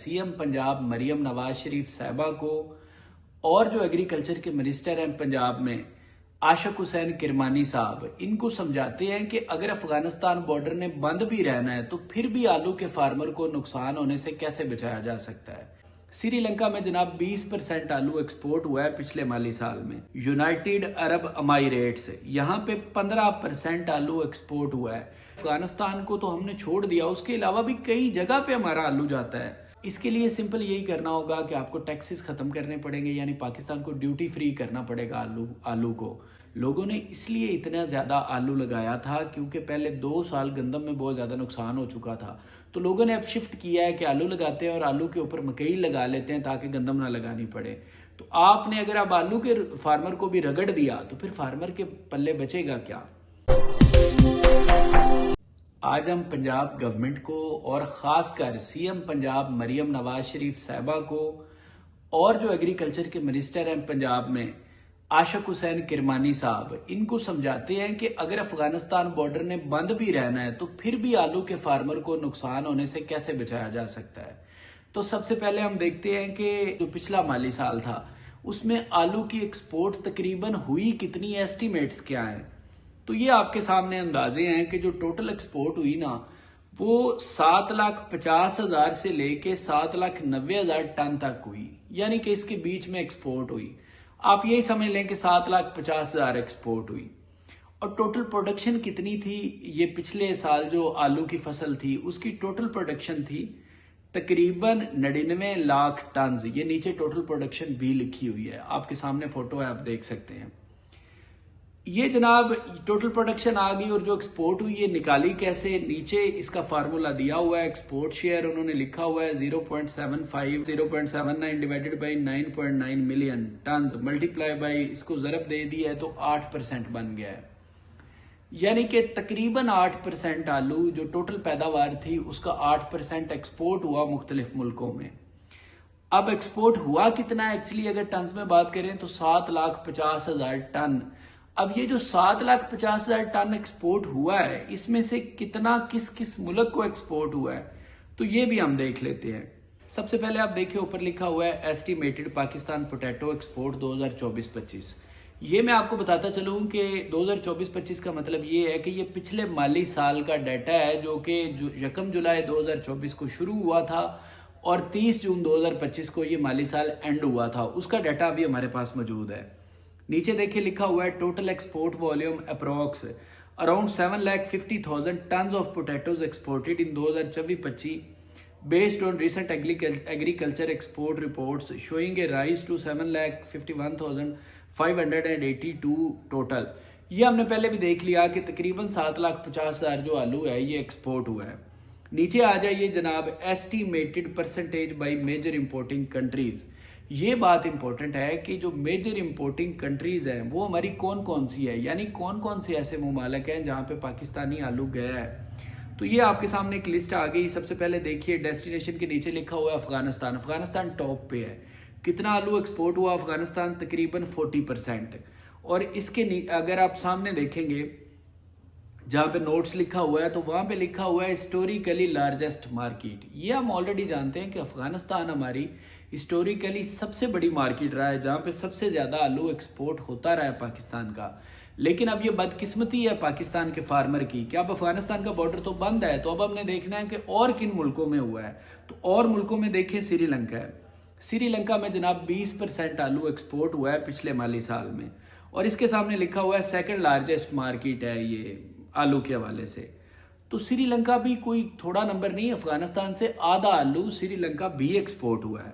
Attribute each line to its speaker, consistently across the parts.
Speaker 1: CM Punjab Maryam Nawaz Sharif साहिबा को और जो एग्रीकल्चर के मिनिस्टर हैं पंजाब में आशक हुसैन किरमानी साहब, इनको समझाते हैं कि अगर अफगानिस्तान बॉर्डर ने बंद भी रहना है तो फिर भी आलू के फार्मर को नुकसान होने से कैसे बचाया जा सकता है। श्रीलंका में जनाब 20% आलू एक्सपोर्ट हुआ है पिछले माली साल में। यूनाइटेड अरब अमाइरेट्स यहाँ पे 15% आलू एक्सपोर्ट हुआ है। अफगानिस्तान को तो हमने छोड़ दिया, उसके अलावा भी कई जगह पे हमारा आलू जाता है। इसके लिए सिंपल यही करना होगा कि आपको टैक्सेस ख़त्म करने पड़ेंगे, यानी पाकिस्तान को ड्यूटी फ्री करना पड़ेगा आलू को। लोगों ने इसलिए इतना ज़्यादा आलू लगाया था क्योंकि पहले 2 साल गंदम में बहुत ज़्यादा नुकसान हो चुका था, तो लोगों ने अब शिफ्ट किया है कि आलू लगाते हैं और आलू के ऊपर मकई लगा लेते हैं ताकि गंदम ना लगानी पड़े। तो आपने अगर आप आलू के फार्मर को भी रगड़ दिया तो फिर फार्मर के पल्ले बचेगा क्या। आज हम पंजाब गवर्नमेंट को और ख़ासकर सीएम पंजाब मरियम नवाज शरीफ साहिबा को और जो एग्रीकल्चर के मिनिस्टर हैं पंजाब में आशक हुसैन किरमानी साहब, इनको समझाते हैं कि अगर अफगानिस्तान बॉर्डर ने बंद भी रहना है तो फिर भी आलू के फार्मर को नुकसान होने से कैसे बचाया जा सकता है। तो सबसे पहले हम देखते हैं कि जो पिछला माली साल था उसमें आलू की एक्सपोर्ट तकरीबन हुई कितनी, एस्टिमेट्स क्या हैं। तो ये आपके सामने अंदाजे हैं कि जो टोटल एक्सपोर्ट हुई ना वो 7,50,000 से लेके 7,90,000 टन तक हुई, यानी कि इसके बीच में एक्सपोर्ट हुई। आप यही समझ लें कि 7,50,000 एक्सपोर्ट हुई। और टोटल प्रोडक्शन कितनी थी, ये पिछले साल जो आलू की फसल थी उसकी टोटल प्रोडक्शन थी तकरीबन 99 लाख टन। ये नीचे टोटल प्रोडक्शन भी लिखी हुई है, आपके सामने फोटो है, आप देख सकते हैं। ये जनाब टोटल प्रोडक्शन आ गई और जो एक्सपोर्ट हुई ये निकाली कैसे, नीचे इसका फार्मूला दिया हुआ है। एक्सपोर्ट शेयर उन्होंने लिखा हुआ है 0.75 0.79 divided by 9.9 million tonne multiply by इसको ज़रब दे दिया है तो 8% बन गया है, यानी कि तकरीबन 8% आलू जो टोटल पैदावार थी उसका 8% एक्सपोर्ट हुआ मुख्तलिफ मुल्कों में। अब एक्सपोर्ट हुआ कितना एक्चुअली अगर टन में बात करें तो 7,50,000 टन। अब ये जो 7,50,000 टन एक्सपोर्ट हुआ है इसमें से कितना किस किस मुल्क को एक्सपोर्ट हुआ है तो ये भी हम देख लेते हैं। सबसे पहले आप देखिए ऊपर लिखा हुआ है एस्टिमेटेड पाकिस्तान पोटैटो एक्सपोर्ट 2024-25। ये मैं आपको बताता चलूँ कि 2024-25 का मतलब ये है कि ये पिछले माली साल का डाटा है जो कि 1 जुलाई 2024 को शुरू हुआ था और 30 जून 2025 को ये माली साल एंड हुआ था, उसका डाटा अभी हमारे पास मौजूद है। नीचे देखिए लिखा हुआ है total export volume approx around 7,50,000 tonne of potatoes exported in 2024-25 based on recent agriculture export reports showing a rise to 7,51,582 total. ये हमने पहले भी देख लिया कि तकरीबन 7,50,000 जो आलू है ये एक्सपोर्ट हुआ है। नीचे आ जाइए जनाब estimated percentage by major importing countries. ये बात इंपॉर्टेंट है कि जो मेजर इंपोर्टिंग कंट्रीज हैं वो हमारी कौन कौन सी है, यानी कौन कौन से ऐसे ममालिक हैं जहाँ पे पाकिस्तानी आलू गया है। तो ये आपके सामने एक लिस्ट आ गई। सबसे पहले देखिए डेस्टिनेशन के नीचे लिखा हुआ है अफगानिस्तान। अफगानिस्तान टॉप पे है। कितना आलू एक्सपोर्ट हुआ अफगानिस्तान, तकरीबन 40%। और इसके अगर आप सामने देखेंगे जहाँ पे नोट्स लिखा हुआ है तो वहाँ पे लिखा हुआ है हिस्टोरिकली लार्जेस्ट मार्केट। ये हम ऑलरेडी जानते हैं कि अफगानिस्तान हमारी हिस्टोरिकली सबसे बड़ी मार्केट रहा है जहाँ पे सबसे ज़्यादा आलू एक्सपोर्ट होता रहा है पाकिस्तान का। लेकिन अब ये बदकिस्मती है पाकिस्तान के फार्मर की कि अब अफगानिस्तान का बॉर्डर तो बंद है, तो अब हमने देखना है कि और किन मुल्कों में हुआ है। तो और मुल्कों में देखें श्रीलंका है। श्रीलंका में जनाब 20% आलू एक्सपोर्ट हुआ है पिछले माली साल में और इसके सामने लिखा हुआ है सेकेंड लार्जेस्ट मार्केट है ये आलू के हवाले से। तो श्रीलंका भी कोई थोड़ा नंबर नहीं, अफगानिस्तान से आधा आलू श्रीलंका भी एक्सपोर्ट हुआ है।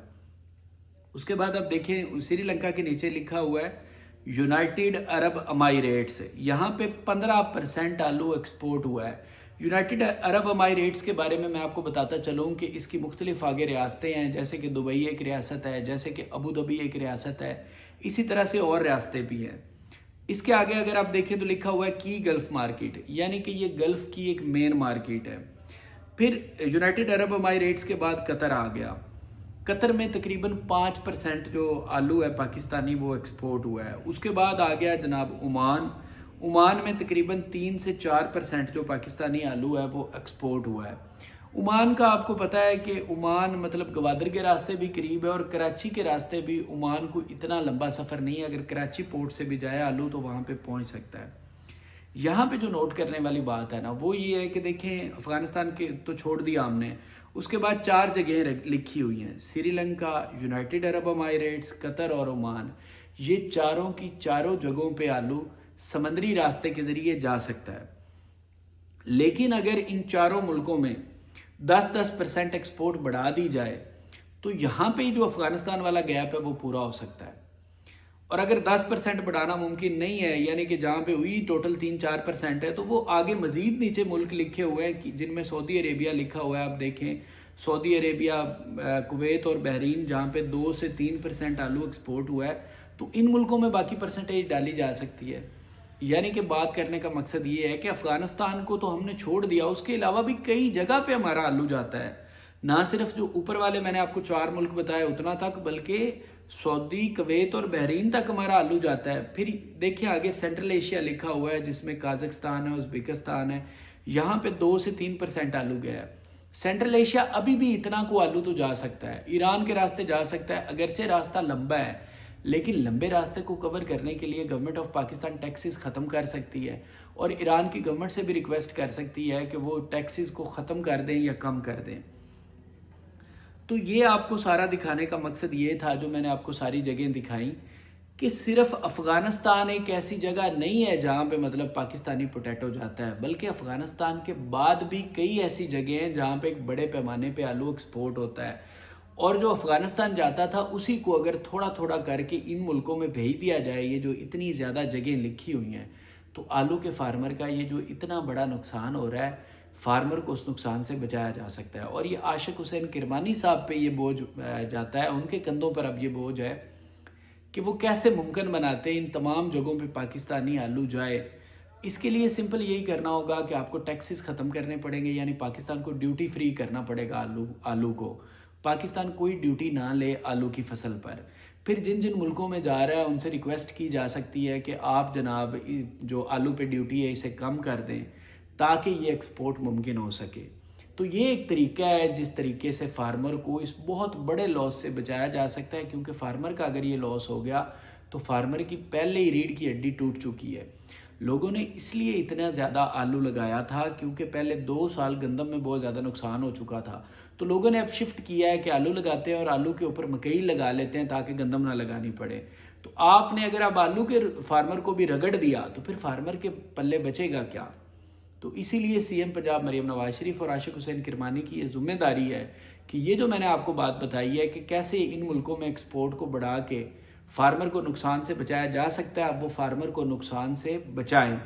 Speaker 1: उसके बाद आप देखें श्रीलंका के नीचे लिखा हुआ है यूनाइटेड अरब अमाइरेट्स, यहाँ पे 15% आलू एक्सपोर्ट हुआ है। यूनाइटेड अरब अमाइरेट्स के बारे में मैं आपको बताता चलूँ कि इसकी मुख्तलिफ आगे रियासतें हैं, जैसे कि दुबई एक रियासत है, जैसे कि अबू धाबी एक रियासत है, इसी तरह से और रियासतें भी हैं। इसके आगे अगर आप देखें तो लिखा हुआ है की गल्फ मार्केट, यानी कि ये गल्फ की एक मेन मार्केट है। फिर यूनाइटेड अरब अमाइरेट्स के बाद कतर आ गया। कतर में तकरीबन 5% जो आलू है पाकिस्तानी वो एक्सपोर्ट हुआ है। उसके बाद आ गया जनाब ओमान। ओमान में तकरीबन 3 से 4% जो पाकिस्तानी आलू है वो एक्सपोर्ट हुआ है। عمان کا آپ کو پتہ ہے کہ عمان مطلب گوادر کے راستے بھی قریب ہے اور کراچی کے راستے بھی عمان کو اتنا لمبا سفر نہیں ہے. اگر کراچی پورٹ سے بھی جائے آلو تو وہاں پہ پہنچ سکتا ہے. یہاں پہ جو نوٹ کرنے والی بات ہے نا وہ یہ ہے کہ دیکھیں افغانستان کے تو چھوڑ دیا ہم نے, اس کے بعد 4 جگہیں لکھی ہوئی ہیں, سری لنکا, یونائٹڈ عرب امارائٹس, قطر اور عمان. یہ چاروں کی چاروں جگہوں پہ آلو سمندری راستے کے ذریعے جا سکتا ہے. لیکن اگر ان چاروں ملکوں میں 10% ایکسپورٹ بڑھا دی جائے تو یہاں پہ جو افغانستان والا گیپ ہے وہ پورا ہو سکتا ہے. اور اگر 10% بڑھانا ممکن نہیں ہے, یعنی کہ جہاں پہ ہوئی ٹوٹل 3-4% ہے, تو وہ آگے مزید نیچے ملک لکھے ہوئے ہیں جن میں سعودی عربیہ لکھا ہوا ہے. آپ دیکھیں سعودی عربیہ, کویت اور بحرین جہاں پہ 2-3% آلو ایکسپورٹ ہوا ہے, تو ان ملکوں میں باقی پرسنٹیج ڈالی جا سکتی ہے. یعنی کہ بات کرنے کا مقصد یہ ہے کہ افغانستان کو تو ہم نے چھوڑ دیا, اس کے علاوہ بھی کئی جگہ پہ ہمارا آلو جاتا ہے. نہ صرف جو اوپر والے میں نے آپ کو 4 ملک بتائے اتنا تک, بلکہ سعودی, کویت اور بحرین تک ہمارا آلو جاتا ہے. پھر دیکھیں آگے سینٹرل ایشیا لکھا ہوا ہے جس میں قازقستان ہے, ازبکستان ہے, یہاں پہ 2-3% آلو گیا ہے. سینٹرل ایشیا ابھی بھی اتنا کو آلو تو جا سکتا ہے, ایران کے راستے جا سکتا ہے, اگرچہ راستہ لمبا ہے, لیکن لمبے راستے کو کور کرنے کے لیے گورنمنٹ آف پاکستان ٹیکسز ختم کر سکتی ہے, اور ایران کی گورنمنٹ سے بھی ریکویسٹ کر سکتی ہے کہ وہ ٹیکسز کو ختم کر دیں یا کم کر دیں. تو یہ آپ کو سارا دکھانے کا مقصد یہ تھا, جو میں نے آپ کو ساری جگہیں دکھائیں, کہ صرف افغانستان ایک ایسی جگہ نہیں ہے جہاں پہ مطلب پاکستانی پوٹیٹو جاتا ہے, بلکہ افغانستان کے بعد بھی کئی ایسی جگہیں ہیں جہاں پہ ایک بڑے پیمانے پہ آلو ایکسپورٹ ہوتا ہے. اور جو افغانستان جاتا تھا اسی کو اگر تھوڑا تھوڑا کر کے ان ملکوں میں بھیج دیا جائے, یہ جو اتنی زیادہ جگہیں لکھی ہوئی ہیں, تو آلو کے فارمر کا یہ جو اتنا بڑا نقصان ہو رہا ہے, فارمر کو اس نقصان سے بچایا جا سکتا ہے. اور یہ عاشق حسین کرمانی صاحب پہ یہ بوجھ جاتا ہے, ان کے کندھوں پر اب یہ بوجھ ہے کہ وہ کیسے ممکن بناتے ہیں ان تمام جگہوں پہ پاکستانی آلو جائے. اس کے لیے سمپل یہی کرنا ہوگا کہ آپ کو ٹیکسز ختم کرنے پڑیں گے, یعنی پاکستان کو ڈیوٹی فری کرنا پڑے گا آلو کو. پاکستان کوئی ڈیوٹی نہ لے آلو کی فصل پر. پھر جن جن ملکوں میں جا رہا ہے ان سے ریکویسٹ کی جا سکتی ہے کہ آپ جناب جو آلو پہ ڈیوٹی ہے اسے کم کر دیں تاکہ یہ ایکسپورٹ ممکن ہو سکے. تو یہ ایک طریقہ ہے جس طریقے سے فارمر کو اس بہت بڑے لاس سے بچایا جا سکتا ہے, کیونکہ فارمر کا اگر یہ لاس ہو گیا تو فارمر کی پہلے ہی ریڑھ کی ہڈی ٹوٹ چکی ہے. لوگوں نے اس لیے اتنا زیادہ آلو لگایا تھا کیونکہ پہلے 2 سال گندم میں بہت زیادہ نقصان ہو چکا تھا, تو لوگوں نے اب شفٹ کیا ہے کہ آلو لگاتے ہیں اور آلو کے اوپر مکئی لگا لیتے ہیں تاکہ گندم نہ لگانی پڑے. تو آپ نے اگر اب آلو کے فارمر کو بھی رگڑ دیا تو پھر فارمر کے پلے بچے گا کیا؟ تو اسی لیے سی ایم پنجاب مریم نواز شریف اور عاشق حسین کرمانی کی یہ ذمہ داری ہے کہ یہ جو میں نے آپ کو بات بتائی ہے کہ کیسے ان ملکوں میں ایکسپورٹ کو بڑھا کے فارمر کو نقصان سے بچایا جا سکتا ہے, اب وہ فارمر کو نقصان سے بچائیں.